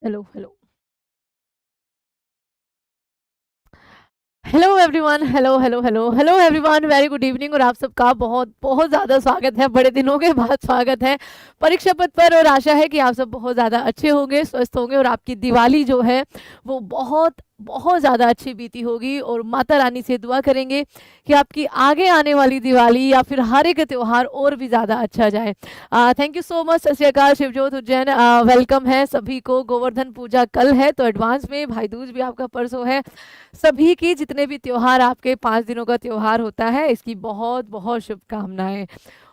Hello hello hello everyone. Hello hello hello hello everyone, very good evening. और आप सबका बहुत बहुत ज़्यादा स्वागत है, बड़े दिनों के बाद स्वागत है परीक्षा पथ पर। और आशा है कि आप सब बहुत ज़्यादा अच्छे होंगे, स्वस्थ होंगे और आपकी दिवाली जो है वो बहुत बहुत ज़्यादा अच्छी बीती होगी। और माता रानी से दुआ करेंगे कि आपकी आगे आने वाली दिवाली या फिर हर एक त्यौहार और भी ज़्यादा अच्छा जाए। Thank you so much. सत श्री अकाल, शिवजोत उज्जैन। वेलकम है सभी को। गोवर्धन पूजा कल है तो एडवांस में भाई दूज भी आपका परसों है। सभी की जितने भी त्योहार, आपके 5 दिनों का त्योहार होता है, इसकी बहुत बहुत शुभकामनाएं।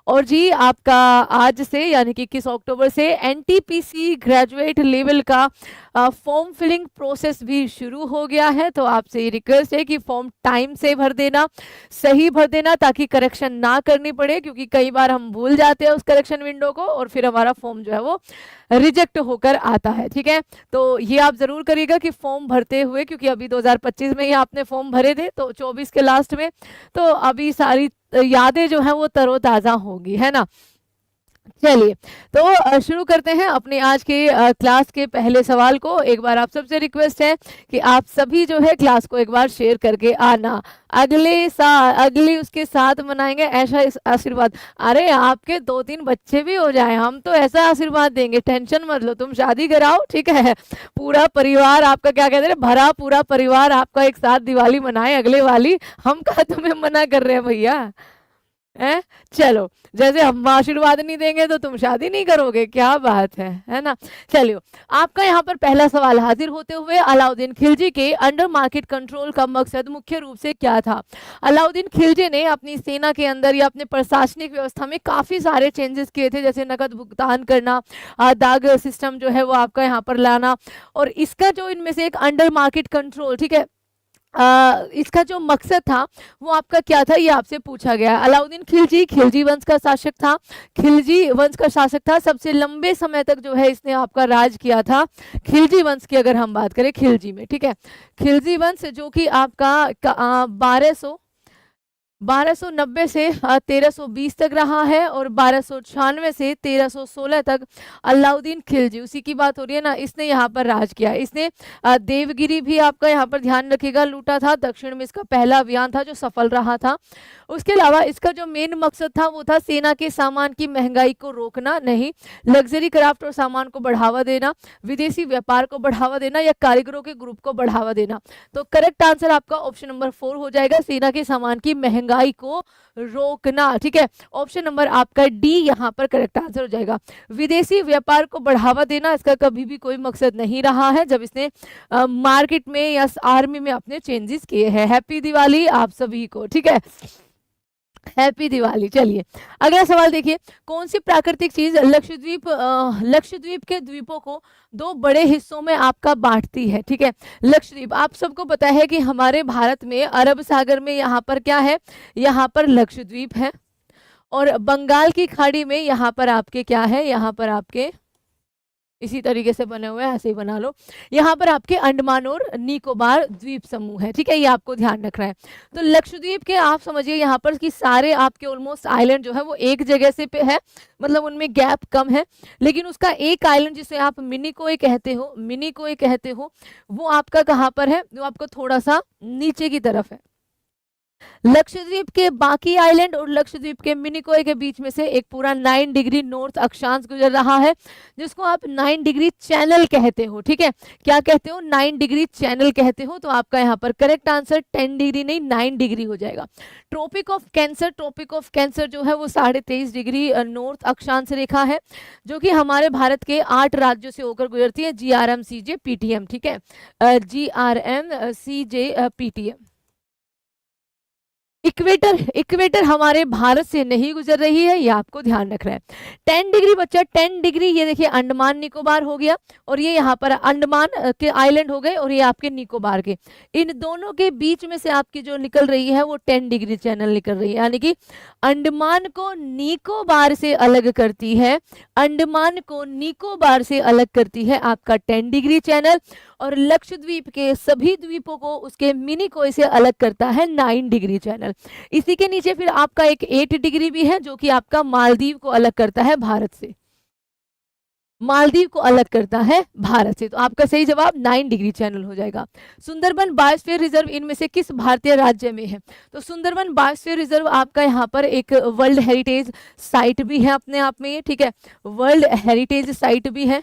और जी आपका आज से यानी कि 21 अक्टूबर से एनटीपीसी ग्रेजुएट लेवल का फॉर्म फिलिंग प्रोसेस भी शुरू हो गया है। तो आपसे ये रिक्वेस्ट है कि फॉर्म टाइम से भर देना, सही भर देना, ताकि करेक्शन ना करनी पड़े, क्योंकि कई बार हम भूल जाते हैं उस करेक्शन विंडो को और फिर हमारा फॉर्म जो है वो रिजेक्ट होकर आता है। ठीक है, तो ये आप जरूर करिएगा कि फॉर्म भरते हुए, क्योंकि अभी 2025 में ही आपने फॉर्म भरे थे तो 24 के लास्ट में, तो अभी सारी यादें जो हैं वो तरोताजा होंगी, है ना। चलिए, तो शुरू करते हैं अपने आज के क्लास के पहले सवाल को। एक बार आप सबसे रिक्वेस्ट है कि आप सभी जो है क्लास को एक बार शेयर करके आना। अगले साल अगली उसके साथ मनाएंगे ऐसा आशीर्वाद। अरे आपके 2-3 बच्चे भी हो जाए, हम तो ऐसा आशीर्वाद देंगे, टेंशन मत लो। तुम शादी कराओ, ठीक है, पूरा परिवार आपका, क्या कहते हैं, भरा पूरा परिवार आपका एक साथ दिवाली मनाए अगले वाली। हम कहा तुम्हें मना कर रहे हैं भैया, हैं। चलो, जैसे हम आशीर्वाद नहीं देंगे तो तुम शादी नहीं करोगे, क्या बात है ना। चलिए, आपका यहाँ पर पहला सवाल हाजिर होते हुए, अलाउद्दीन खिलजी के अंडर मार्केट कंट्रोल का मकसद मुख्य रूप से क्या था। अलाउद्दीन खिलजी ने अपनी सेना के अंदर या अपने प्रशासनिक व्यवस्था में काफी सारे चेंजेस किए थे, जैसे नकद भुगतान करना, दाग सिस्टम जो है वो आपका यहाँ पर लाना। और इसका जो इनमें से एक अंडर मार्केट कंट्रोल, ठीक है, इसका जो मकसद था वो आपका क्या था, ये आपसे पूछा गया है। अलाउद्दीन खिलजी खिलजी वंश का शासक था। खिलजी वंश का शासक था, सबसे लंबे समय तक जो है इसने आपका राज किया था। खिलजी वंश की अगर हम बात करें खिलजी में, ठीक है, खिलजी वंश जो कि आपका 1290 से 1320 तक रहा है, और 1296 से 1316 तक अलाउद्दीन खिलजी, उसी की बात हो रही है ना, इसने यहाँ पर राज किया। इसने देवगिरी भी आपका यहाँ पर ध्यान रखिएगा लूटा था। दक्षिण में इसका पहला अभियान था जो सफल रहा था। उसके अलावा इसका जो मेन मकसद था वो था सेना के सामान की महंगाई को रोकना, नहीं, लग्जरी क्राफ्ट और सामान को बढ़ावा देना, विदेशी व्यापार को बढ़ावा देना, या कारीगरों के ग्रुप को बढ़ावा देना। तो करेक्ट आंसर आपका ऑप्शन नंबर 4 हो जाएगा, सेना के सामान की महंगाई को रोकना। ठीक है, ऑप्शन नंबर आपका डी यहाँ पर करेक्ट आंसर हो जाएगा। विदेशी व्यापार को बढ़ावा देना इसका कभी भी कोई मकसद नहीं रहा है जब इसने मार्केट में या आर्मी में अपने चेंजेस किए हैं। हैप्पी दिवाली आप सभी को, ठीक है, हैप्पी दिवाली। चलिए, अगला सवाल देखिए, कौन सी प्राकृतिक चीज लक्षद्वीप के द्वीपों को 2 बड़े हिस्सों में आपका बांटती है। ठीक है, लक्षद्वीप आप सबको पता है कि हमारे भारत में अरब सागर में यहाँ पर क्या है, यहाँ पर लक्षद्वीप है, और बंगाल की खाड़ी में यहाँ पर आपके क्या है, यहाँ पर आपके इसी तरीके से बने हुए हैं, ऐसे ही बना लो। यहाँ पर आपके अंडमान और निकोबार द्वीप समूह है, ठीक है, ये आपको ध्यान रखना है। तो लक्षद्वीप के आप समझिए यहाँ पर कि सारे आपके ऑलमोस्ट आइलैंड जो है वो एक जगह से पे है, मतलब उनमें गैप कम है। लेकिन उसका एक आइलैंड जिसे आप मिनिकोय कहते हो, वो आपका कहाँ पर है, वो आपको थोड़ा सा नीचे की तरफ है। लक्षद्वीप के बाकी आइलैंड और लक्षद्वीप के मिनिकोय के बीच में से एक पूरा 9 डिग्री नॉर्थ अक्षांश गुजर रहा है, जिसको आप 9 डिग्री चैनल कहते हो। ठीक है, क्या कहते हो, 9 डिग्री चैनल कहते हो। तो आपका यहाँ पर करेक्ट आंसर 10 डिग्री नहीं 9 डिग्री हो जाएगा। ट्रॉपिक ऑफ कैंसर जो है वो 23.5 डिग्री नॉर्थ अक्षांश रेखा है, जो कि हमारे भारत के 8 राज्यों से होकर गुजरती है। GRM CJ PTM, ठीक है, GRM CJ PTM। इक्वेटर हमारे भारत से नहीं गुजर रही है, ये आपको ध्यान रखना है। 10 डिग्री बच्चा, 10 डिग्री ये देखिए अंडमान निकोबार हो गया, और ये यहाँ पर अंडमान के आइलैंड हो गए, और ये आपके निकोबार के, इन दोनों के बीच में से आपकी जो निकल रही है वो 10 डिग्री चैनल निकल रही है, यानी कि अंडमान को निकोबार से अलग करती है, अंडमान को निकोबार से अलग करती है आपका 10 डिग्री चैनल, और लक्षद्वीप के सभी द्वीपों को उसके मिनिकोय से अलग करता है 9 डिग्री चैनल। इसी के नीचे फिर आपका एक 8 डिग्री भी है, जो कि आपका मालदीव को अलग करता है भारत से। मालदीव को अलग करता है भारत से। तो आपका सही जवाब 9 डिग्री चैनल हो जाएगा। सुंदरबन बायोस्फीयर रिजर्व इनमें से किस भारतीय राज्य में है? तो सुंदरबन बायोस्फीयर रिजर्व आपका यहाँ पर एक वर्ल्ड हेरिटेज साइट भी है अपने आप में, ठीक है, वर्ल्ड हेरिटेज साइट भी है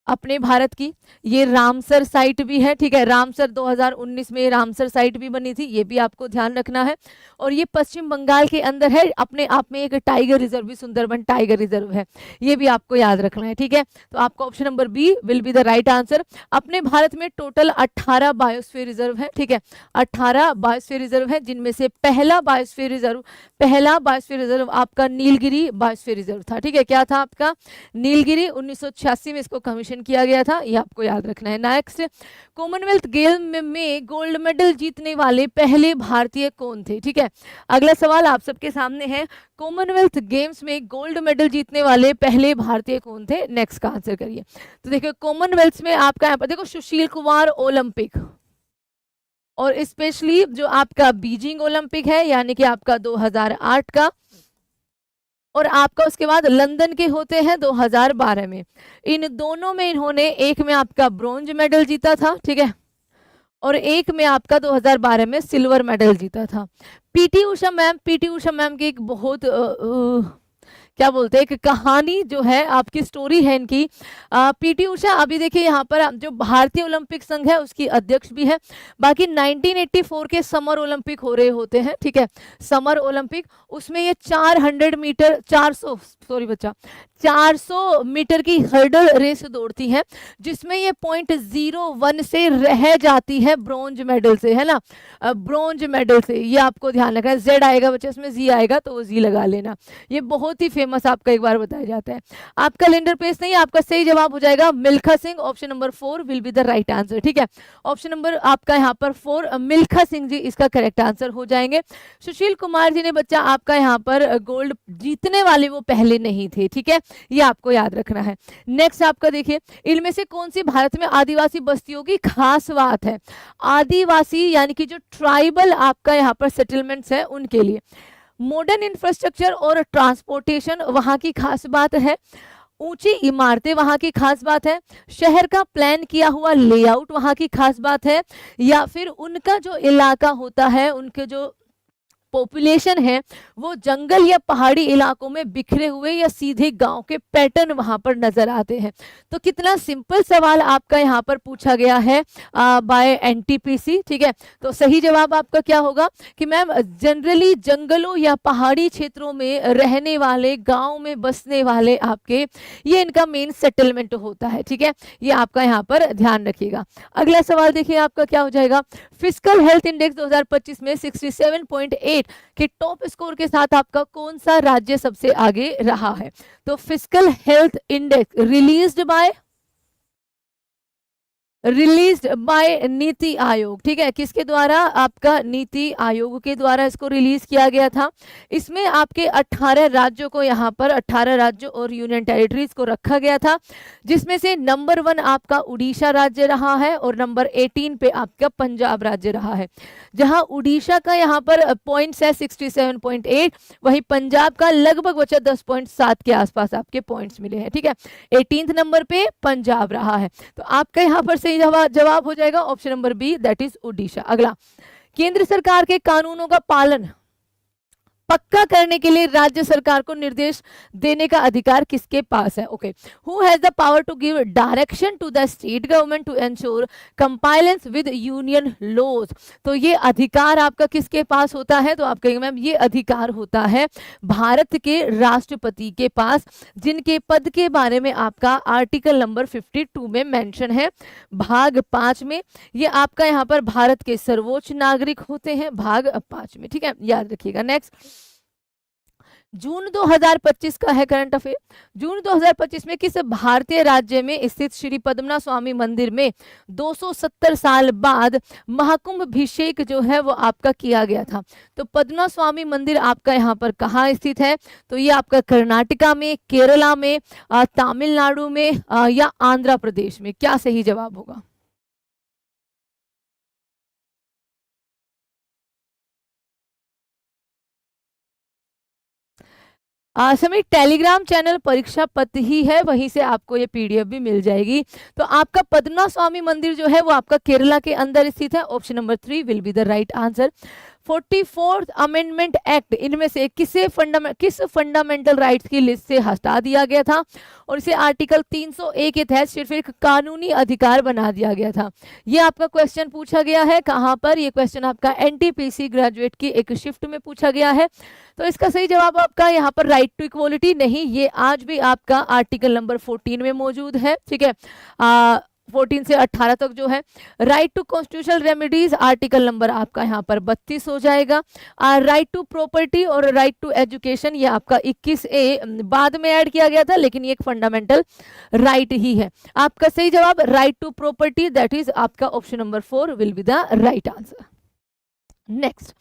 अपने भारत की। ये रामसर साइट भी है, ठीक है, रामसर 2019 में रामसर साइट भी बनी थी, ये भी आपको ध्यान रखना है। और ये पश्चिम बंगाल के अंदर है, अपने आप में एक टाइगर रिजर्व भी, सुंदरबन टाइगर रिजर्व है, ये भी आपको याद रखना है, ठीक है। तो आपका option number B will be the right answer. अपने भारत में टोटल 18 बायोस्फीयर रिजर्व है, ठीक है, 18 बायोस्फीयर रिजर्व है, जिनमें से पहला बायोस्फीयर रिजर्व आपका नीलगिरी बायोस्फीयर रिजर्व था, ठीक है। क्या था आपका? नीलगिरी। 1986 में इसको कमीशन किया गया था, ये आपको याद रखना है। नेक्स्ट, कॉमनवेल्थ गेम में गोल्ड मेडल जीतने वाले पहले भारतीय कौन थे? ठीक है, अगला सवाल आप सबके सामने है, कॉमनवेल्थ गेम्स में गोल्ड मेडल जीतने वाले पहले भारतीय कौन थे? नेक्स्ट का आंसर करिए। तो देखिए कॉमनवेल्थ में आपका यहाँ पर देखो सुशील कुमार ओलंपिक, और स्पेशली जो आपका बीजिंग ओलंपिक है यानी कि आपका 2008 का, और आपका उसके बाद लंदन के होते हैं 2012 में। इन दोनों में इन्होंने, एक में आपका ब्रोंज मेडल जीता था, ठीक है, और एक में आपका 2012 में सिल्वर मेडल जीता था। पीटी उषा मैम की एक बहुत क्या बोलते हैं, एक कहानी जो है, आपकी स्टोरी है इनकी। पीटी उषा अभी देखिए यहाँ पर जो भारतीय ओलंपिक संघ है उसकी अध्यक्ष भी है। बाकी 1984 के समर ओलंपिक हो रहे होते हैं, ठीक है, समर ओलंपिक, उसमें ये 400 मीटर 400 मीटर की हर्डल रेस दौड़ती हैं, जिसमें ये 0.01 से रह जाती है ब्रोंज मेडल से, है ना, ब्रोंज मेडल से, ये आपको ध्यान रखना है। जेड आएगा बच्चे, उसमें जी आएगा तो वो जी लगा लेना, ये बहुत ही फेमस आपका एक बार बताया जाता है। आपका कैलेंडर पेज नहीं, आपका सही जवाब हो जाएगा Milkha Singh. Option number 4 will be the right answer, ठीक है, ऑप्शन नंबर आपका यहाँ पर 4 मिल्खा सिंह जी इसका करेक्ट आंसर हो जाएंगे। सुशील कुमार जी ने बच्चा आपका यहाँ पर गोल्ड जीतने वाले वो पहले नहीं थे, ठीक है, ये आपको याद रखना है। नेक्स्ट आपका देखिए, इनमें से कौन सी भारत में आदिवासी बस्तियों की खास बात है? आदिवासी यानी कि जो ट्राइबल आपका यहाँ पर सेटलमेंट्स है उनके लिए मॉडर्न इंफ्रास्ट्रक्चर और ट्रांसपोर्टेशन वहां की खास बात है, ऊंची इमारतें वहां की खास बात है, शहर का प्लान किया हुआ लेआउट वहां की खास बात है, या फिर उनका जो इलाका होता है, उनके जो पॉपुलेशन है वो जंगल या पहाड़ी इलाकों में बिखरे हुए या सीधे गांव के पैटर्न वहां पर नजर आते हैं। तो कितना सिंपल सवाल आपका यहाँ पर पूछा गया है बाय एनटीपीसी, ठीक है। तो सही जवाब आपका क्या होगा कि मैम जनरली जंगलों या पहाड़ी क्षेत्रों में रहने वाले, गांव में बसने वाले आपके, ये इनका मेन सेटलमेंट होता है, ठीक है, ये आपका यहाँ पर ध्यान रखिएगा। अगला सवाल देखिए आपका क्या हो जाएगा, फिजिकल हेल्थ इंडेक्स 2025 में 67.8 के टॉप स्कोर के साथ आपका कौन सा राज्य सबसे आगे रहा है? तो physical health index released by NITI Aayog, ठीक है, किसके द्वारा? आपका नीति आयोग के द्वारा इसको रिलीज किया गया था। इसमें आपके 18 राज्यों को, यहाँ पर 18 राज्यों और यूनियन टेरिटरीज को रखा गया था, जिसमें से नंबर 1 आपका उड़ीसा राज्य रहा है और नंबर 18 पे आपका पंजाब राज्य रहा है। जहां उड़ीसा का यहाँ पर पॉइंट्स है 67.8, वही पंजाब का लगभग बचा 10.7 के आसपास आपके पॉइंट्स मिले हैं, ठीक है, 18 नंबर पे पंजाब रहा है। तो आपका यहाँ पर सही जवाब हो जाएगा option number B, that is Orissa. अगला, केंद्र सरकार के कानूनों का पालन पक्का करने के लिए राज्य सरकार को निर्देश देने का अधिकार किसके पास है? Okay, who has the power to give direction to the state government to ensure compliance with union laws? तो ये अधिकार आपका किसके पास होता है? तो आप कहेंगे मैम ये अधिकार होता है भारत के राष्ट्रपति के पास, जिनके पद के बारे में आपका आर्टिकल नंबर 52 में मेंशन है, भाग 5 में। ये आपका यहाँ पर भारत के सर्वोच्च नागरिक होते हैं, भाग 5 में, ठीक है, याद रखिएगा। नेक्स्ट, जून 2025 का है करंट अफेयर। जून 2025 में किस भारतीय राज्य में स्थित श्री पद्मनाभ स्वामी मंदिर में 270 साल बाद महाकुंभभिषेक जो है वो आपका किया गया था? तो पद्मनाभ स्वामी मंदिर आपका यहाँ पर कहाँ स्थित है? तो ये आपका कर्नाटका में, केरला में, तमिलनाडु में या आंध्र प्रदेश में? क्या सही जवाब होगा? समय टेलीग्राम चैनल परीक्षा पथ ही है, वहीं से आपको ये पीडीएफ भी मिल जाएगी। तो आपका पद्मनाभ स्वामी मंदिर जो है वो आपका केरला के अंदर स्थित है। Option number 3 will be the right answer. 44th amendment act इनमें से किस फंडामेंटल राइट्स की लिस्ट से हटा दिया गया था और इसे आर्टिकल 301 के तहत सिर्फ एक कानूनी अधिकार बना दिया गया था। ये आपका क्वेश्चन पूछा गया है कहाँ पर, ये क्वेश्चन आपका एनटीपीसी ग्रेजुएट की एक शिफ्ट में पूछा गया है। तो इसका सही जवाब आपका यहाँ पर राइट टू इक्वलिटी नहीं, ये आज भी आपका आर्टिकल नंबर 14 में मौजूद है। ठीक है, 14 से 18 तक जो है। Right to constitutional remedies article number आपका यहाँ पर 32 हो जाएगा। राइट टू प्रॉपर्टी और राइट टू एजुकेशन ये आपका 21A बाद में ऐड किया गया था, लेकिन ये एक फंडामेंटल राइट ही है। आपका सही जवाब right to property, that is आपका option number 4 will be the right answer. Next,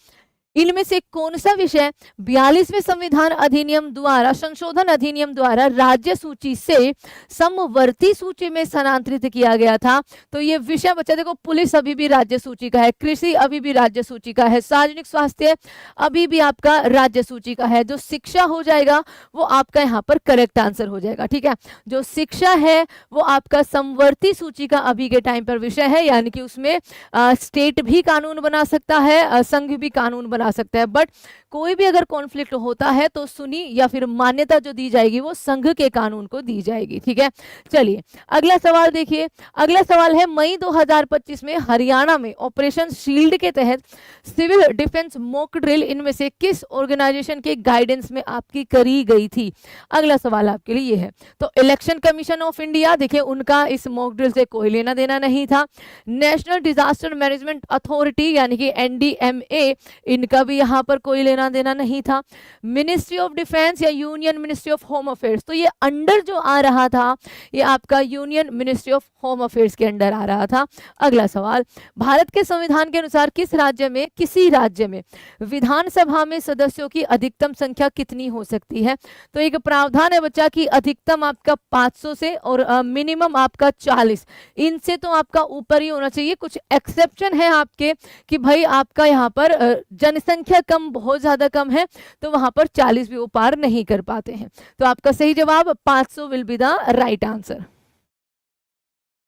इनमें से कौन सा विषय 42वें संविधान अधिनियम द्वारा संशोधन अधिनियम द्वारा राज्य सूची से समवर्ती सूची में स्थानांतरित किया गया था? तो ये विषय बच्चा देखो, पुलिस अभी भी राज्य सूची का है, कृषि अभी भी राज्य सूची का है, सार्वजनिक स्वास्थ्य अभी भी आपका राज्य सूची का है। जो शिक्षा हो जाएगा वो आपका यहाँ पर करेक्ट आंसर हो जाएगा। ठीक है, जो शिक्षा है वो आपका समवर्ती सूची का अभी के टाइम पर विषय है, यानी कि उसमें स्टेट भी कानून बना सकता है, संघ भी कानून बना सकता है, बट कोई भी अगर कॉन्फ्लिक्ट होता है तो सुनी या फिर मान्यता जो दी जाएगी वो संघ के कानून को दी जाएगी। ठीक है, चलिए अगला सवाल देखिए। अगला सवाल है, मई 2025 में हरियाणा में ऑपरेशन शील्ड के तहत सिविल डिफेंस मॉक ड्रिल इनमें से किस ऑर्गेनाइजेशन के गाइडेंस में आपकी करी गई थी? अगला सवाल आपके लिए ये है। तो इलेक्शन कमीशन ऑफ इंडिया, देखिए उनका इस मॉक ड्रिल से कोई लेना देना नहीं था। नेशनल डिजास्टर मैनेजमेंट अथॉरिटी यानी कि एनडीएमए, इनका भी यहाँ पर कोई लेना देना नहीं था। मिनिस्ट्री ऑफ डिफेंस या union ministry of home affairs, तो ये अंडर जो आ रहा था ये आपका union ministry of home affairs के अंडर आ रहा था। अगला सवाल, भारत के संविधान के अनुसार किसी राज्य में विधानसभा में सदस्यों की अधिकतम संख्या कितनी हो सकती है? तो एक प्रावधान है बच्चा कि अधिकतम आपका 500 से और मिनिमम आपका 40, इनसे तो आपका ऊपर ही होना चाहिए। कुछ एक्सेप्शन है आपके कि भाई आपका यहाँ पर जनसंख्या कम, बहुत ज्यादा कम है, तो वहां पर 40 भी वो पार नहीं कर पाते हैं। तो आपका सही जवाब 500 will be the right answer.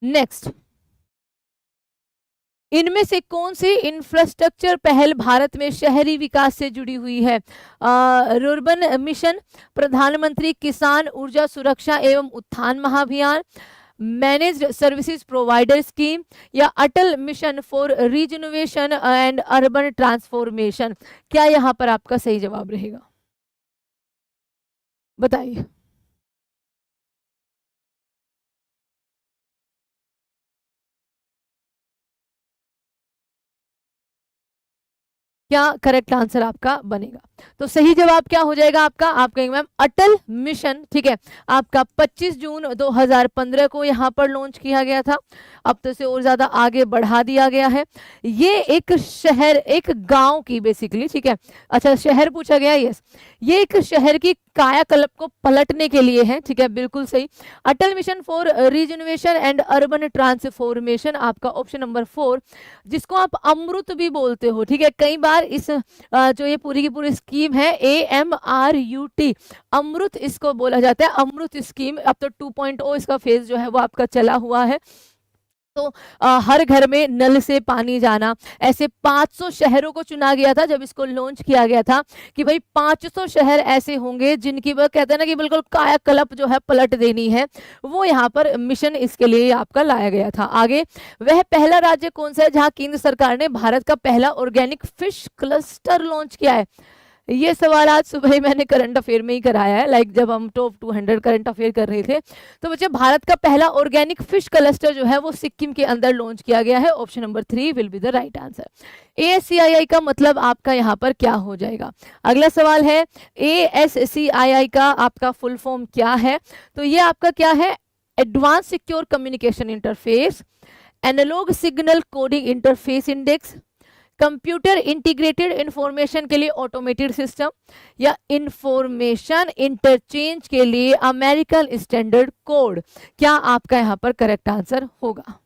Next, इनमें से कौन सी इंफ्रास्ट्रक्चर पहल भारत में शहरी विकास से जुड़ी हुई है? रुर्बन मिशन, प्रधानमंत्री किसान ऊर्जा सुरक्षा एवं उत्थान महाभियान, मैनेज्ड सर्विसेज प्रोवाइडर स्कीम या Atal mission for rejuvenation and urban transformation? क्या यहाँ पर आपका सही जवाब रहेगा, बताइए। क्या करेक्ट आंसर आपका बनेगा? तो सही जवाब क्या हो जाएगा आपका? आप कहेंगे मैम अटल मिशन। ठीक है, आपका 25 जून 2015 को यहाँ पर लॉन्च किया गया था। अब तो इसे और ज्यादा आगे बढ़ा दिया गया है। ये एक शहर, एक गांव की बेसिकली, ठीक है, अच्छा शहर पूछा गया, यस, ये एक शहर की कायाकल्प को पलटने के लिए है। ठीक है, बिल्कुल सही। Atal mission for regeneration and urban transformation आपका ऑप्शन नंबर 4, जिसको आप अमृत भी बोलते हो। ठीक है, कई बार इस जो ये पूरी की पूरी स्कीम है AMRUT, अमृत इसको बोला जाता है, अमृत स्कीम। अब तो 2.0 इसका फेज जो है वो आपका चला हुआ है। तो हर घर में नल से पानी जाना, ऐसे 500 शहरों को चुना गया था जब इसको लॉन्च किया गया था कि भाई 500 शहर ऐसे होंगे जिनकी वह कहते हैं ना कि बिल्कुल कायाकल्प जो है पलट देनी है, वो यहाँ पर मिशन इसके लिए आपका लाया गया था। आगे, वह पहला राज्य कौन सा है जहाँ केंद्र सरकार ने भारत का पहला ऑर्गेनिक फिश क्लस्टर लॉन्च किया है? ये सवाल आज सुबह ही मैंने करंट अफेयर में ही कराया है, लाइक जब हम टॉप 200 करंट अफेयर कर रहे थे। तो बच्चे, भारत का पहला ऑर्गेनिक फिश क्लस्टर जो है वो सिक्किम के अंदर लॉन्च किया गया है। Option number 3 will be the right answer. ASCII का मतलब आपका यहाँ पर क्या हो जाएगा? अगला सवाल है, ASCII का आपका फुल फॉर्म क्या है? तो ये आपका क्या है? Advance secure communication interface, analog signal coding interface index, computer integrated information के लिए ऑटोमेटेड सिस्टम, या इंफॉर्मेशन इंटरचेंज के लिए अमेरिकन स्टैंडर्ड कोड? क्या आपका यहां पर करेक्ट आंसर होगा?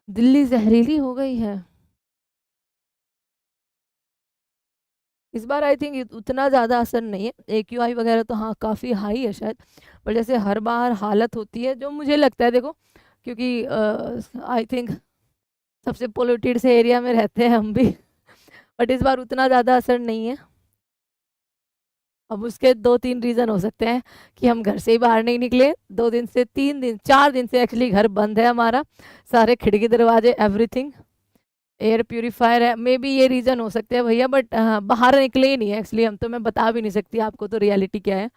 दिल्ली जहरीली हो गई है? इस बार आई थिंक उतना ज़्यादा असर नहीं है, AQI वगैरह तो हाँ काफ़ी हाई है शायद, पर जैसे हर बार हालत होती है जो मुझे लगता है, देखो क्योंकि आई थिंक सबसे पोल्यूटेड से एरिया में रहते हैं हम भी, बट इस बार उतना ज़्यादा असर नहीं है। अब उसके 2-3 रीज़न हो सकते हैं कि हम घर से ही बाहर नहीं निकले 2 दिन से, 3 दिन 4 दिन से एक्चुअली घर बंद है हमारा, सारे खिड़की दरवाजे एवरीथिंग, एयर प्यूरीफायर है, मे बी ये रीज़न हो सकते हैं भैया, बट बाहर निकले ही नहीं है एक्चुअली हम, तो मैं बता भी नहीं सकती आपको तो रियलिटी क्या है।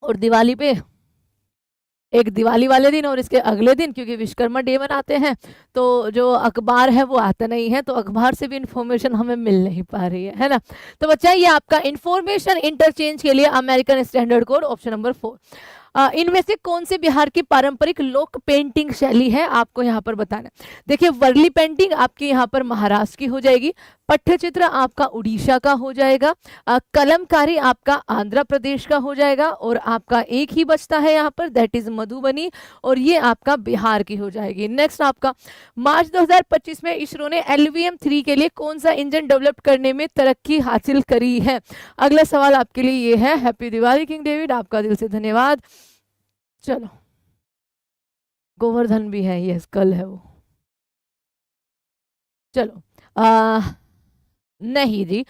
और दिवाली पे, एक दिवाली वाले दिन और इसके अगले दिन क्योंकि विश्वकर्मा डे मनाते हैं, तो जो अखबार है वो आता नहीं है, तो अखबार से भी इंफॉर्मेशन हमें मिल नहीं पा रही है ना। तो बच्चा ये आपका इंफॉर्मेशन इंटरचेंज के लिए American standard code option number 4। इनमें से कौन से बिहार की पारंपरिक लोक पेंटिंग शैली है, आपको यहाँ पर बताना। देखिए वर्ली पेंटिंग आपकी यहाँ पर महाराष्ट्र की हो जाएगी, पट्टचित्र आपका उड़ीसा का हो जाएगा, कलमकारी आपका आंध्र प्रदेश का हो जाएगा, और आपका एक ही बचता है यहाँ पर, दैट इज मधुबनी, और ये आपका बिहार की हो जाएगी। नेक्स्ट आपका मार्च 2025 में इसरो ने LVM-3 के लिए कौन सा इंजन डेवलप करने में तरक्की हासिल करी है। अगला सवाल आपके लिए ये है। हैप्पी दिवाली किंग डेविड, आपका दिल से धन्यवाद। चलो, गोवर्धन भी है, यस कल है वो। चलो नहीं जी,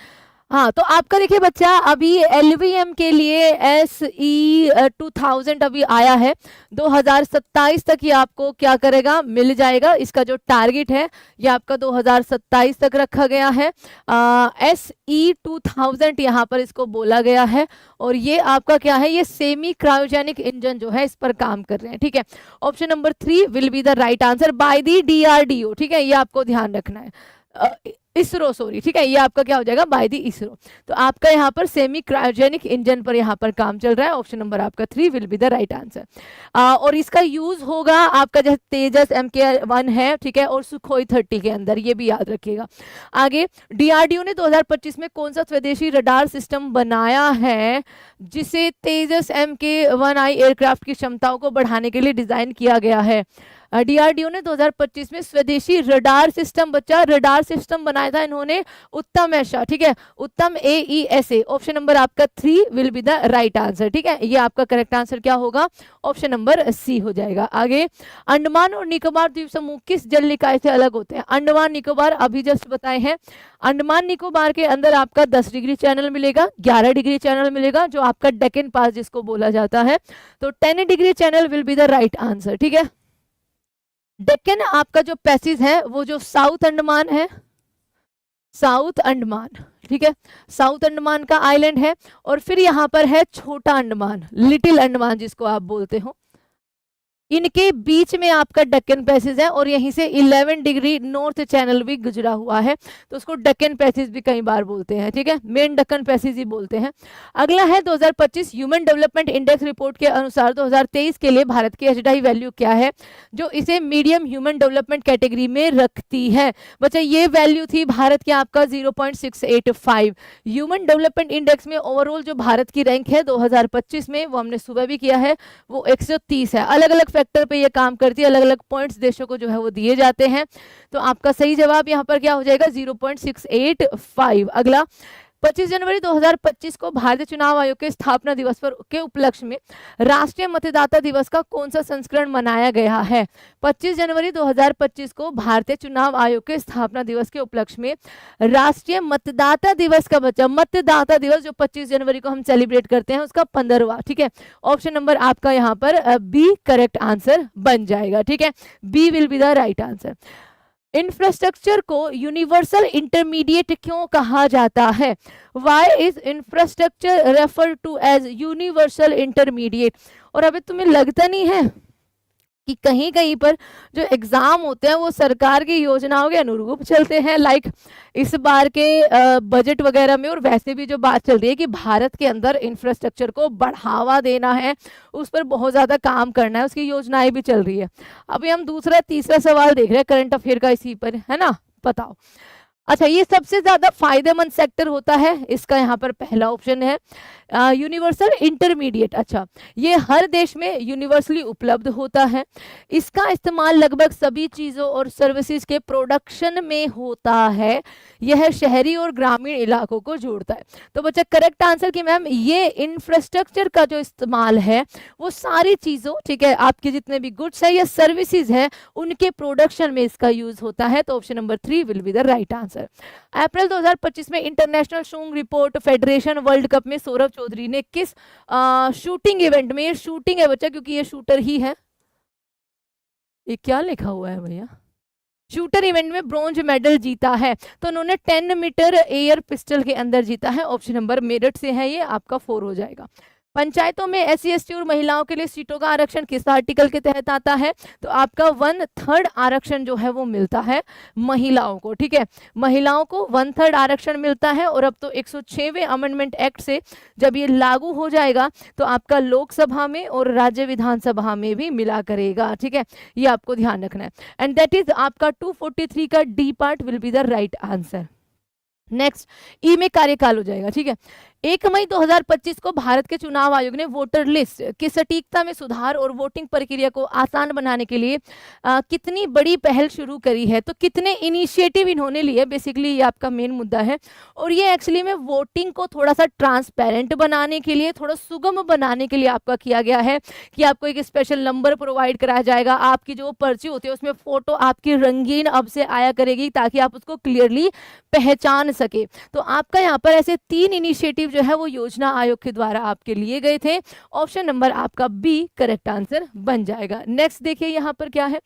हाँ तो आपका देखिए बच्चा अभी LVM के लिए SE 2000 अभी आया है, 2027 तक ये आपको क्या करेगा, मिल जाएगा। इसका जो टारगेट है ये आपका 2027 तक रखा गया है। SE 2000 यहाँ पर इसको बोला गया है, और ये आपका क्या है, ये सेमी क्रायोजेनिक इंजन जो है इस पर काम कर रहे हैं, ठीक है। Option number 3 will be the right answer by the DRDO, ठीक है, ये आपको ध्यान रखना है। इसरो, सॉरी, ठीक है, ये आपका क्या हो जाएगा, बाय दी इसरो। तो आपका यहाँ पर सेमी क्रायोजेनिक इंजन पर यहाँ पर काम चल रहा है। ऑप्शन नंबर आपका 3 will be the right answer. और इसका यूज होगा आपका जैसे तेजस MK1 है, ठीक है, और सुखोई 30 के अंदर, ये भी याद रखिएगा। आगे DRDO ने 2025 में कौन सा स्वदेशी रडार सिस्टम बनाया है जिसे तेजस MK1I एयरक्राफ्ट की क्षमताओं को बढ़ाने के लिए डिजाइन किया गया है। DRDO ने 2025 में स्वदेशी रडार सिस्टम, बच्चा रडार सिस्टम बनाया था इन्होंने, उत्तम ऐसा, ठीक है, उत्तम AESA। ऑप्शन नंबर आपका 3 will be the right answer, ठीक है, ये आपका करेक्ट आंसर क्या होगा, ऑप्शन नंबर C हो जाएगा। आगे अंडमान और निकोबार द्वीप समूह किस जल निकाय से अलग होते हैं। अंडमान निकोबार अभी जस्ट बताए हैं। अंडमान निकोबार के अंदर आपका 10 डिग्री चैनल मिलेगा, 11 डिग्री चैनल मिलेगा, जो आपका डेक्कन पास जिसको बोला जाता है, तो 10 degree channel will be the right answer, ठीक है। डेक्कन आपका जो पैसेज है वो जो साउथ अंडमान है, साउथ अंडमान, ठीक है, साउथ अंडमान का आइलैंड है, और फिर यहाँ पर है छोटा अंडमान, लिटिल अंडमान जिसको आप बोलते हो, इनके बीच में आपका डेक्कन पैसेज है, और यहीं से 11 डिग्री नॉर्थ चैनल भी गुजरा हुआ है, तो उसको डेक्कन पैसेज भी कई बार बोलते हैं, ठीक है, मेन डेक्कन पैसेज ही बोलते हैं। अगला है 2025 ह्यूमन डेवलपमेंट इंडेक्स रिपोर्ट के अनुसार 2023 के लिए भारत की HDI वैल्यू क्या है जो इसे मीडियम ह्यूमन डेवलपमेंट कैटेगरी में रखती है। बच्चा ये वैल्यू थी भारत की आपका 0.685। ह्यूमन डेवलपमेंट इंडेक्स में ओवरऑल जो भारत की रैंक है 2025 में, वो हमने सुबह भी किया है, वो 130 है। अलग अलग फैक्टर पे ये काम करती है, अलग अलग पॉइंट्स देशों को जो है वो दिए जाते हैं, तो आपका सही जवाब यहाँ पर क्या हो जाएगा, 0.685। अगला 25 जनवरी 2025 को भारतीय चुनाव आयोग के स्थापना दिवस पर के उपलक्ष्य में राष्ट्रीय मतदाता दिवस का कौन सा संस्करण मनाया गया है। 25 जनवरी 2025 को भारतीय चुनाव आयोग के स्थापना दिवस के उपलक्ष्य में राष्ट्रीय मतदाता दिवस का, बच्चा मतदाता दिवस जो 25 जनवरी को हम सेलिब्रेट करते हैं, उसका 15वां, ठीक है। ऑप्शन नंबर आपका यहाँ पर बी करेक्ट आंसर बन जाएगा, ठीक है, B will be the right answer. Infrastructure को यूनिवर्सल इंटरमीडिएट क्यों कहा जाता है। Why is infrastructure refer to as universal intermediate. और अभी तुम्हें लगता नहीं है कि कहीं कहीं पर जो एग्जाम होते हैं वो सरकार की योजनाओं के अनुरूप चलते हैं, लाइक इस बार के बजट वगैरह में, और वैसे भी जो बात चल रही है कि भारत के अंदर इंफ्रास्ट्रक्चर को बढ़ावा देना है, उस पर बहुत ज़्यादा काम करना है, उसकी योजनाएं भी चल रही है। अभी हम दूसरा तीसरा सवाल देख रहे हैं करंट अफेयर का इसी पर, है ना, बताओ अच्छा, ये सबसे ज्यादा फायदेमंद सेक्टर होता है, इसका यहाँ पर पहला ऑप्शन है यूनिवर्सल इंटरमीडिएट। अच्छा, ये हर देश में यूनिवर्सली उपलब्ध होता है, इसका इस्तेमाल लगभग सभी चीजों और सर्विसेज के प्रोडक्शन में होता है, यह शहरी और ग्रामीण इलाकों को जोड़ता है। तो बच्चा करेक्ट आंसर कि मैम ये इंफ्रास्ट्रक्चर का जो इस्तेमाल है वो सारी चीजों, ठीक है, आपके जितने भी गुड्स है या सर्विसेज है उनके प्रोडक्शन में इसका यूज होता है। तो option number 3 will be the right answer. April 2025 में international shooting report federation world cup में सौरभ चौधरी ने किस शूटिंग इवेंट में, ये शूटिंग है बच्चा क्योंकि ये शूटर ही है, ये क्या लिखा हुआ है भैया, शूटर इवेंट में ब्रॉन्ज मेडल जीता है। तो उन्होंने 10 मीटर एयर पिस्टल के अंदर जीता है। ऑप्शन नंबर मेरठ से है, ये आपका 4 हो जाएगा। पंचायतों में SC/ST और महिलाओं के लिए सीटों का आरक्षण किस आर्टिकल के तहत आता है? तो आपका 1/3 आरक्षण जो है वो मिलता है महिलाओं को, ठीक है, महिलाओं को 1/3 आरक्षण मिलता है। और अब तो 106वें अमेंडमेंट एक्ट से जब ये लागू हो जाएगा तो आपका लोकसभा में और राज्य विधानसभा में भी मिला करेगा, ठीक है, ये आपको ध्यान रखना है। एंड दैट इज आपका 243 का D part will be the right answer. Next, ई में कार्यकाल हो जाएगा, ठीक है। 1 मई 2025 को भारत के चुनाव आयोग ने वोटर लिस्ट की सटीकता में सुधार और वोटिंग प्रक्रिया को आसान बनाने के लिए कितनी बड़ी पहल शुरू करी है? तो कितने इनिशिएटिव इन्होंने लिए, बेसिकली ये आपका मेन मुद्दा है। और ये एक्चुअली में वोटिंग को थोड़ा सा ट्रांसपेरेंट बनाने के लिए, थोड़ा सुगम बनाने के लिए आपका किया गया है कि आपको एक स्पेशल नंबर प्रोवाइड कराया जाएगा, आपकी जो पर्ची होती है उसमें फोटो आपकी रंगीन अब से आया करेगी ताकि आप उसको क्लियरली पहचान सके। तो आपका यहाँ पर ऐसे 3 इनिशिएटिव जो है वो योजना आयोग के द्वारा आपके लिए गए थे। ऑप्शन नंबर आपका बी करेक्ट आंसर बन जाएगा। नेक्स्ट देखिए यहाँ पर क्या है,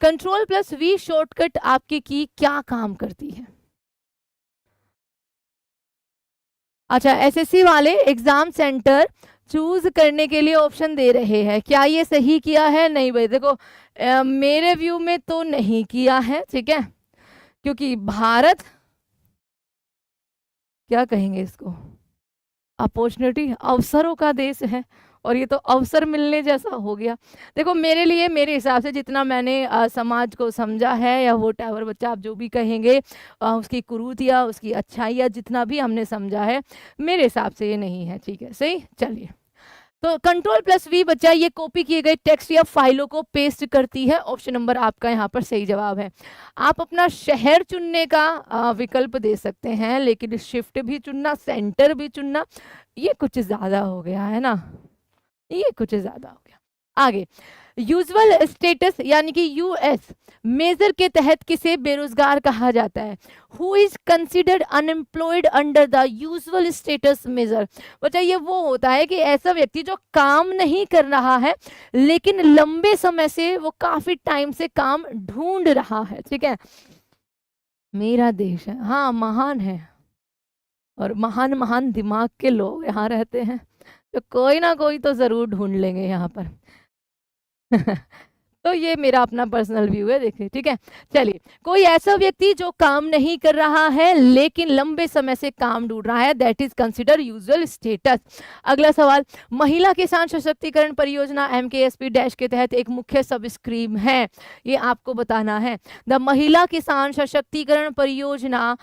Ctrl+V शॉर्टकट आपकी की क्या काम करती है? अच्छा, SSC वाले एग्जाम सेंटर चूज करने के लिए ऑप्शन दे रहे हैं, क्या ये सही किया है? नहीं भाई, देखो मेरे व्यू में तो नहीं किया है, ठीक है, क्योंकि भारत, क्या कहेंगे इसको, अपॉर्चुनिटी, अवसरों का देश है, और ये तो अवसर मिलने जैसा हो गया। देखो मेरे लिए, मेरे हिसाब से जितना मैंने समाज को समझा है या वोट एवर बच्चा आप जो भी कहेंगे, उसकी कुरीतियाँ, उसकी अच्छाइयाँ, जितना भी हमने समझा है, मेरे हिसाब से ये नहीं है, ठीक है, सही। चलिए, तो Ctrl+V बच्चा ये कॉपी किए गए टेक्स्ट या फाइलों को पेस्ट करती है। ऑप्शन नंबर आपका यहाँ पर सही जवाब है। आप अपना शहर चुनने का विकल्प दे सकते हैं, लेकिन शिफ्ट भी चुनना, सेंटर भी चुनना, ये कुछ ज्यादा हो गया है ना, ये कुछ ज्यादा हो गया। आगे, यूजुअल स्टेटस यानी कि यूएस मेजर के तहत किसे बेरोजगार कहा जाता है? Who is considered unemployed under the usual status measure? बच्चा ये वो होता है कि ऐसा व्यक्ति जो काम नहीं कर रहा है लेकिन लंबे समय से, वो काफी टाइम से काम ढूंढ रहा है, ठीक है। मेरा देश है, हाँ महान है, और महान महान दिमाग के लोग यहाँ रहते हैं, तो कोई ना कोई तो जरूर ढूंढ लेंगे यहाँ पर। तो ये मेरा अपना पर्सनल व्यू है, देखिए, ठीक है। चलिए, कोई ऐसा व्यक्ति जो काम नहीं कर रहा है लेकिन लंबे समय से काम ढूंढ रहा है, that is consider usual status. अगला सवाल, महिला किसान सशक्तिकरण परियोजना MKSP डैश के तहत एक मुख्य सब स्कीम है, ये आपको बताना है। द महिला किसान सशक्तिकरण परियोजना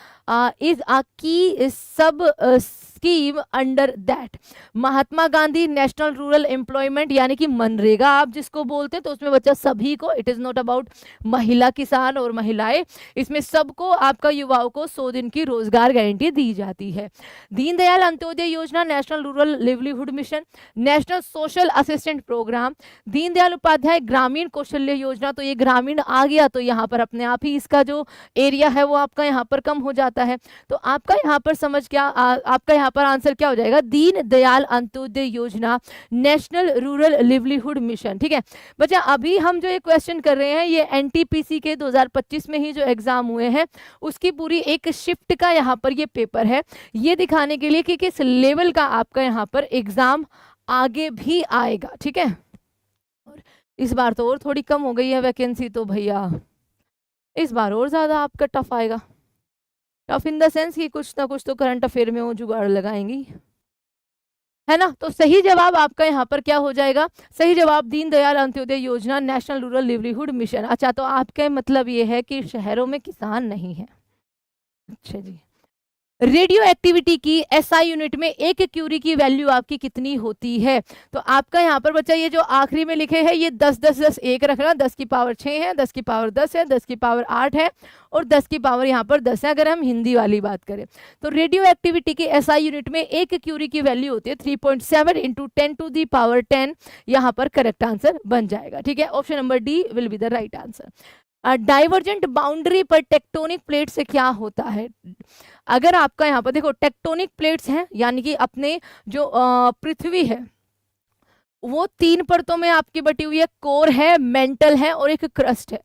इज अ की सब scheme under that Mahatma Gandhi national rural employment यानी कि मनरेगा आप जिसको बोलते हैं। तो उसमें बच्चा सभी को, इट इज नॉट अबाउट महिला किसान और महिलाएं, इसमें सबको, आपका युवाओं को 100 दिन की रोजगार गारंटी दी जाती है। Deendayal Antyodaya Yojana, national rural livelihood mission, national social assistant programme, Deendayal Upadhyay Grameen Kaushalya योजना, तो ये ग्रामीण आ गया तो यहाँ पर अपने आप ही इसका जो एरिया है वो आपका यहाँ पर कम हो जाता है। तो आपका यहाँ पर समझ क्या, आपका यहाँ पर आंसर क्या हो जाएगा? Deen Dayal Antyodaya Yojana, national rural livelihood mission, ठीक है। बच्चा अभी हम जो ये क्वेश्चन कर रहे हैं ये NTPC के 2025 में ही जो एग्जाम हुए हैं उसकी पूरी एक शिफ्ट का यहाँ पर ये पेपर है, ये दिखाने के लिए कि किस लेवल का आपका यहाँ पर एग्जाम आगे भी आएगा, ठीक है। और इस बार तो और थोड़ी कम हो गई है वैकेंसी, तो भैया इस बार और ज्यादा आपका टफ आएगा। टफ इन द सेंस कि कुछ ना कुछ तो करंट अफेयर में वो जुगाड़ लगाएंगी, है ना। तो सही जवाब आपका यहाँ पर क्या हो जाएगा? सही जवाब Deendayal Antyodaya Yojana, national rural livelihood mission. अच्छा, तो आपका मतलब ये है कि शहरों में किसान नहीं है, अच्छा जी, रेडियो एक्टिविटी की एसआई यूनिट में एक क्यूरी की वैल्यू आपकी कितनी होती है? तो आपका यहाँ पर बच्चा ये जो आखिरी में लिखे हैं ये 10 10 10 एक रखना, 10 की पावर 6 है, 10 की पावर 10 है, 10 की पावर 8 है और 10 की पावर यहाँ पर 10 है अगर हम हिंदी वाली बात करें। तो रेडियो एक्टिविटी की एसआई यूनिट में एक क्यूरी की वैल्यू होती है 3.7 इंटू 10⁻10। यहाँ पर करेक्ट आंसर बन जाएगा। ठीक है, option number D will be the right answer. Divergent boundary पर टेक्टोनिक प्लेट से क्या होता है? अगर आपका यहाँ पर देखो टेक्टोनिक प्लेट्स हैं यानी कि अपने जो पृथ्वी है वो 3 परतों में आपकी बटी हुई है, कोर है, मेंटल है और एक क्रस्ट है।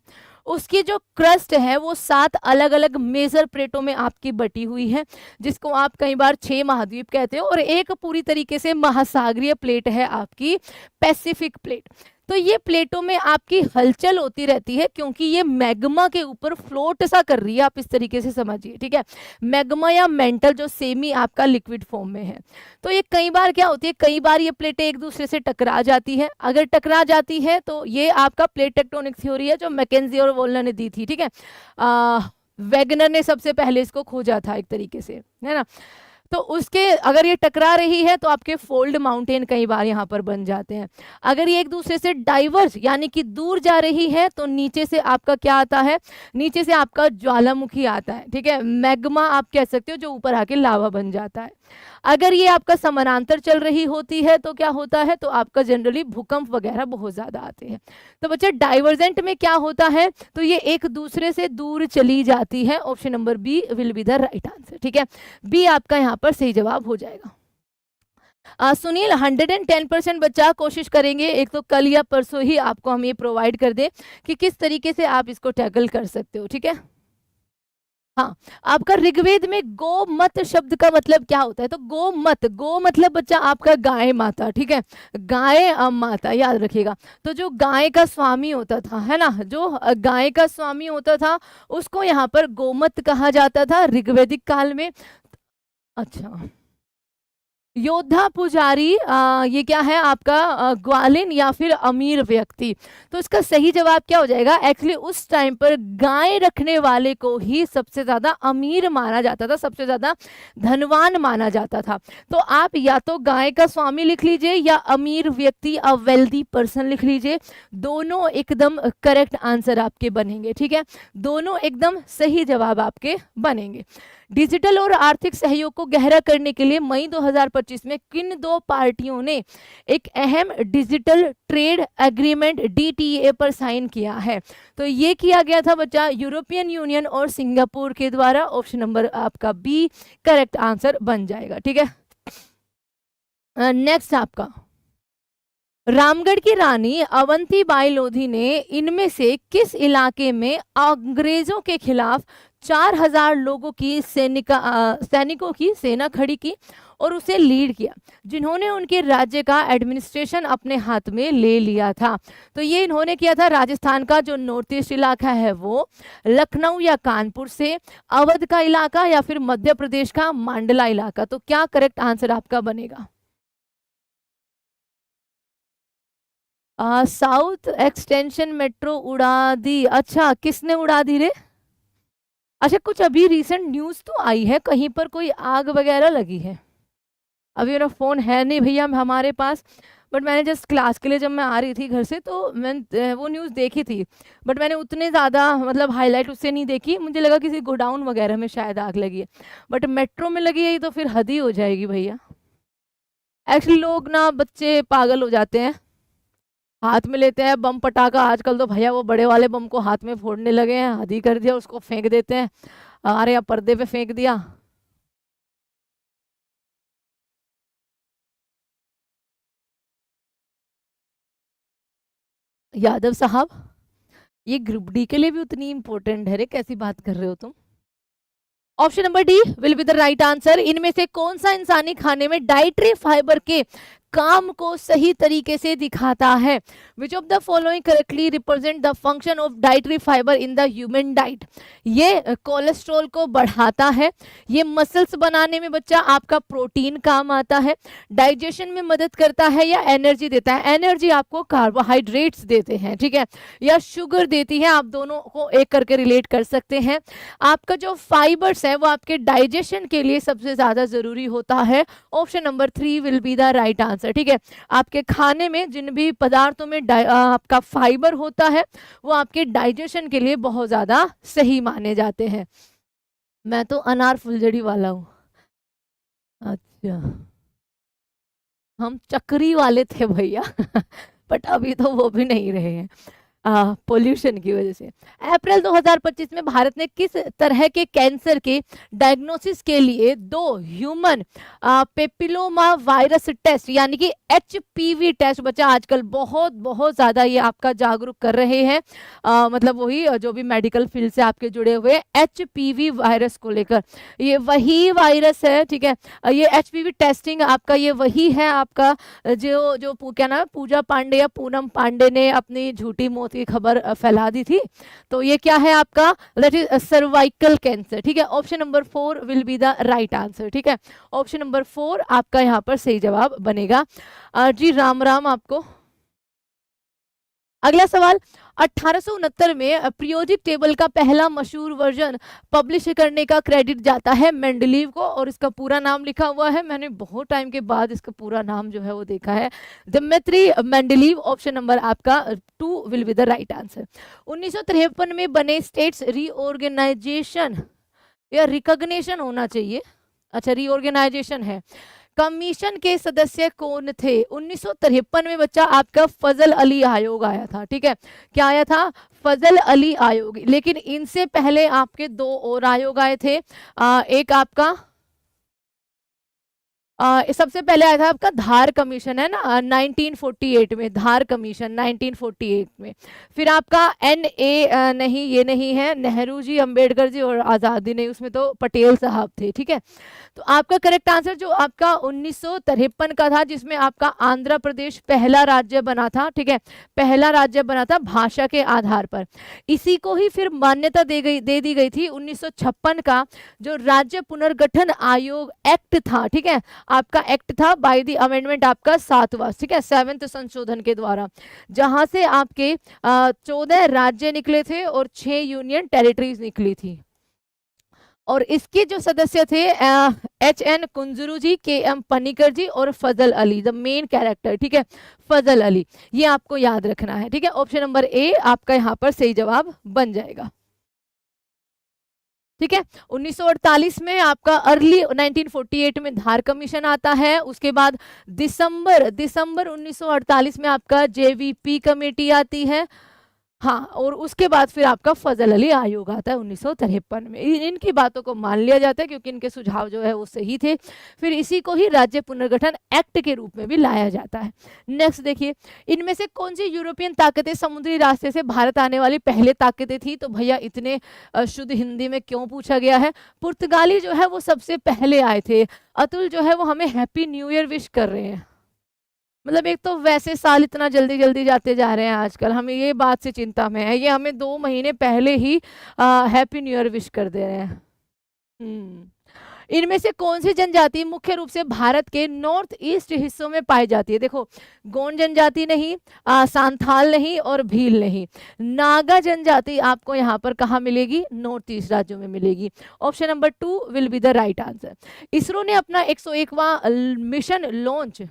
उसकी जो क्रस्ट है वो 7 अलग अलग मेजर प्लेटों में आपकी बटी हुई है, जिसको आप कई बार 6 महाद्वीप कहते हो, और एक पूरी तरीके से महासागरीय प्लेट है आपकी पैसिफिक प्लेट। तो ये प्लेटों में आपकी हलचल होती रहती है क्योंकि ये मैग्मा के ऊपर फ्लोट सा कर रही है, आप इस तरीके से समझिए। ठीक है, मैग्मा या मेंटल जो सेमी आपका लिक्विड फॉर्म में है। तो ये कई बार क्या होती है, कई बार ये प्लेटें एक दूसरे से टकरा जाती है। अगर टकरा जाती है तो ये आपका प्लेट टेक्टोनिक थ्योरी है जो मैकेंजी और वोल्नर ने दी थी। ठीक है, वैगनर ने सबसे पहले इसको खोजा था एक तरीके से, है ना। तो उसके अगर ये टकरा रही है तो आपके फोल्ड माउंटेन कई बार यहाँ पर बन जाते हैं। अगर ये एक दूसरे से डाइवर्ज यानी कि दूर जा रही है तो नीचे से आपका क्या आता है, नीचे से आपका ज्वालामुखी आता है। ठीक है, मैग्मा आप कह सकते हो जो ऊपर आके लावा बन जाता है। अगर ये आपका समानांतर चल रही होती है तो क्या होता है, तो आपका जनरली भूकंप वगैरह बहुत ज्यादा आते हैं। तो बच्चे डाइवर्जेंट में क्या होता है, तो ये एक दूसरे से दूर चली जाती है। Option number B will be the right answer. ठीक है, बी आपका यहाँ पर सही जवाब हो जाएगा। सुनील 110% बच्चा कोशिश करेंगे, एक तो कल या परसों ही आपको हम ये प्रोवाइड कर दे कि किस तरीके से आप इसको टैकल कर सकते हो। ठीक है, हाँ, आपका ऋग्वेद में गो मत शब्द का मतलब क्या होता है, तो गो मत, गो मतलब बच्चा आपका गाय माता। ठीक है, गाय माता याद रखिएगा। तो जो गाय का स्वामी होता था, है ना, जो गाय का स्वामी होता था उसको यहाँ पर गोमत कहा जाता था ऋग्वेदिक काल में। अच्छा, योद्धा पुजारी ये क्या है आपका ग्वालिन या फिर अमीर व्यक्ति। तो इसका सही जवाब क्या हो जाएगा, एक्चुअली उस टाइम पर गाय रखने वाले को ही सबसे ज्यादा अमीर माना जाता था, सबसे ज्यादा धनवान माना जाता था। तो आप या तो गाय का स्वामी लिख लीजिए या अमीर व्यक्ति, अ वेल्दी पर्सन लिख लीजिए, दोनों एकदम करेक्ट आंसर आपके बनेंगे। ठीक है, दोनों एकदम सही जवाब आपके बनेंगे। डिजिटल और आर्थिक सहयोग को गहरा करने के लिए मई 2025 में किन 2 पार्टियों ने एक अहम डिजिटल ट्रेड एग्रीमेंट DTA पर साइन किया है? तो ये किया गया था बच्चा यूरोपियन यूनियन और सिंगापुर के द्वारा। ऑप्शन नंबर आपका बी करेक्ट आंसर बन जाएगा। ठीक है, नेक्स्ट आपका रामगढ़ की रानी अवंतीबाई लोधी ने इनमें से किस इलाके में अंग्रेजों के खिलाफ 4000 लोगों की सैनिकों की सेना खड़ी की और उसे लीड किया, जिन्होंने उनके राज्य का एडमिनिस्ट्रेशन अपने हाथ में ले लिया था? तो ये इन्होंने किया था राजस्थान का जो नॉर्थ ईस्ट इलाका है वो, लखनऊ या कानपुर से, अवध का इलाका या फिर मध्य प्रदेश का मांडला इलाका। तो क्या करेक्ट आंसर आपका बनेगा? साउथ एक्सटेंशन मेट्रो उड़ा दी। अच्छा, किसने उड़ा दी रे? अच्छा, कुछ अभी रिसेंट न्यूज तो आई है कहीं पर कोई आग वगैरह लगी है। अभी मेरा फोन है नहीं भैया हमारे पास, बट मैंने जस्ट क्लास के लिए जब मैं आ रही थी घर से तो मैं वो न्यूज़ देखी थी, बट मैंने उतने ज़्यादा मतलब हाईलाइट उससे नहीं देखी। मुझे लगा किसी गोडाउन वगैरह में शायद आग लगी है, बट मेट्रो में लगी है तो फिर हद ही हो जाएगी भैया। एक्चुअली लोग ना बच्चे पागल हो जाते हैं, हाथ में लेते हैं बम पटाखा। आजकल तो भैया वो बड़े वाले बम को हाथ में फोड़ने लगे हैं, हद ही कर दिया, उसको फेंक देते हैं। हमारे यहाँ पर्दे पे फेंक दिया। यादव साहब, ये ग्रुप डी के लिए भी उतनी इंपॉर्टेंट है रे, कैसी बात कर रहे हो तुम? Option number D will be the right answer. इनमें से कौन सा इंसानी खाने में डाइटरी फाइबर के काम को सही तरीके से दिखाता है। Which of the following correctly represent the function of dietary fibre in the human diet. ये कोलेस्ट्रॉल को बढ़ाता है, ये मसल्स बनाने में बच्चा आपका प्रोटीन काम आता है, डाइजेशन में मदद करता है या एनर्जी देता है। एनर्जी आपको कार्बोहाइड्रेट्स देते हैं, ठीक है, या शुगर देती है, आप दोनों को एक करके रिलेट कर सकते हैं। आपका जो फाइबर्स है वो आपके डाइजेशन के लिए सबसे ज्यादा जरूरी होता है। Option number 3 will be the right answer, ठीक है। आपके खाने में जिन भी पदार्थों में आपका फाइबर होता है वो आपके डाइजेशन के लिए बहुत ज्यादा सही माने जाते हैं। मैं तो अनार फुलझड़ी वाला हूँ। अच्छा, हम चक्री वाले थे भैया बट अभी तो वो भी नहीं रहे हैं पोल्यूशन की वजह से। अप्रैल 2025 में भारत ने किस तरह के कैंसर के डायग्नोसिस के लिए 2 ह्यूमन पेपिलोमा वायरस टेस्ट यानी कि HPV टेस्ट बच्चा आजकल बहुत बहुत ज्यादा ये आपका जागरूक कर रहे हैं, मतलब वही जो भी मेडिकल फील्ड से आपके जुड़े हुए HPV वायरस को लेकर। ये वही वायरस है, ठीक है, ये HPV टेस्टिंग आपका ये वही है आपका जो क्या नाम है, पूजा पांडे या पूनम पांडे ने अपनी झूठी मौत की खबर फैला दी थी। तो ये क्या है आपका, दैट इज सर्वाइकल कैंसर, ठीक है। Option number 4 will be the right answer, ठीक है। ऑप्शन नंबर 4 आपका यहाँ पर सही जवाब बनेगा। जी राम राम आपको। अगला सवाल, 1869 में पीरियोडिक टेबल का पहला मशहूर वर्जन पब्लिश करने का क्रेडिट जाता है मेंडलीव को, और इसका पूरा नाम लिखा हुआ है, मैंने बहुत टाइम के बाद इसका पूरा नाम जो है वो देखा है, दिमित्री मेंडलीव। ऑप्शन नंबर आपका 2 will be the right answer. 1953 में बने स्टेट्स रीऑर्गेनाइजेशन या रिकॉग्निशन होना चाहिए, अच्छा रीऑर्गेनाइजेशन है, कमीशन के सदस्य कौन थे? 1953 में बच्चा आपका फजल अली आयोग आया था, ठीक है, क्या आया था? फजल अली आयोग। लेकिन इनसे पहले आपके 2 और आयोग आए थे, एक आपका सबसे पहले आया था आपका धार कमीशन, है ना, 1948 में, धार कमीशन 1948 में। फिर आपका NA नहीं, ये नहीं है, नेहरू जी, अंबेडकर जी और आज़ादी नहीं, उसमें तो पटेल साहब थे, ठीक है। तो आपका करेक्ट आंसर जो आपका 1953 का था, जिसमें आपका आंध्र प्रदेश पहला राज्य बना था, ठीक है, पहला राज्य बना था भाषा के आधार पर। इसी को ही फिर मान्यता दे दी गई थी 1956 का जो राज्य पुनर्गठन आयोग एक्ट था, ठीक है, आपका एक्ट था बाय द अमेंडमेंट आपका 7वां, ठीक है, 7वें संशोधन के द्वारा, जहां से आपके 14 राज्य निकले थे और 6 यूनियन टेरिटरीज निकली थी। और इसके जो सदस्य थे HN कुंजरू जी, KM पनिकर जी और फजल अली, द मेन कैरेक्टर, ठीक है, फजल अली, ये आपको याद रखना है, ठीक है। ऑप्शन नंबर A आपका यहाँ पर सही जवाब बन जाएगा, ठीक है। 1948 में आपका अर्ली 1948 में धार कमीशन आता है, उसके बाद दिसंबर 1948 में आपका JVP कमेटी आती है, हाँ, और उसके बाद फिर आपका फजल अली आयोग आता है 1953 में। इनकी बातों को मान लिया जाता है क्योंकि इनके सुझाव जो है वो सही थे। फिर इसी को ही राज्य पुनर्गठन एक्ट के रूप में भी लाया जाता है। नेक्स्ट देखिए, इनमें से कौन सी यूरोपियन ताकतें समुद्री रास्ते से भारत आने वाली पहले ताकतें थी? तो भैया इतने शुद्ध हिंदी में क्यों पूछा गया है? पुर्तगाली जो है वो सबसे पहले आए थे। अतुल जो है वो हमें हैप्पी न्यू ईयर विश कर रहे हैं, मतलब एक तो वैसे साल इतना जल्दी जल्दी जाते जा रहे हैं आजकल, हमें ये बात से चिंता में है, ये हमें 2 महीने पहले ही हैप्पी न्यू ईयर विश कर दे रहे हैं। इनमें से कौन सी जनजाति मुख्य रूप से भारत के नॉर्थ ईस्ट हिस्सों में पाई जाती है? देखो, गोंड जनजाति नहीं, सांथाल नहीं और भील नहीं, नागा जनजाति आपको यहाँ पर कहाँ मिलेगी? नॉर्थ ईस्ट राज्यों में मिलेगी। Option number 2 will be the right answer. ISRO ने अपना 101वां मिशन लॉन्च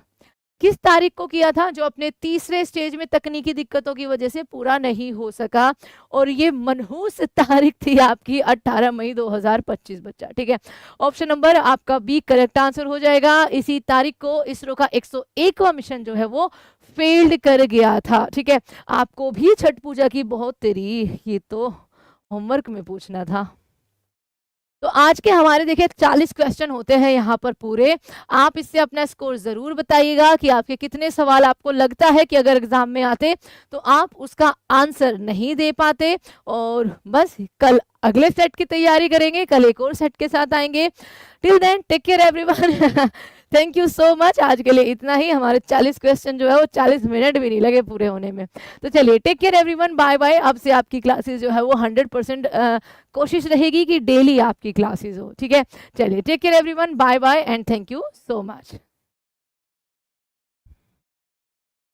किस तारीख को किया था, जो अपने तीसरे स्टेज में तकनीकी दिक्कतों की वजह से पूरा नहीं हो सका? और ये मनहूस तारीख थी आपकी 18 मई 2025 बच्चा, ठीक है। ऑप्शन नंबर आपका B करेक्ट आंसर हो जाएगा। इसी तारीख को इसरो का 101वां मिशन जो है वो फेल्ड कर गया था, ठीक है। आपको भी छठ पूजा की बहुत तेरी, ये तो होमवर्क में पूछना था। तो आज के हमारे देखिए 40 क्वेश्चन होते हैं यहाँ पर पूरे। आप इससे अपना स्कोर जरूर बताइएगा कि आपके कितने सवाल आपको लगता है कि अगर एग्जाम में आते तो आप उसका आंसर नहीं दे पाते। और बस कल अगले सेट की तैयारी करेंगे, कल एक और सेट के साथ आएंगे। Till then take care everyone. Thank you so much. आज के लिए इतना ही। हमारे 40 क्वेश्चन जो है वो 40 मिनट भी नहीं लगे पूरे होने में। तो चलिए, take care everyone, bye bye. अब से आपकी क्लासेस जो है वो 100% कोशिश रहेगी कि डेली आपकी क्लासेस हो, ठीक है। चलिए, take care everyone, bye bye and thank you so much.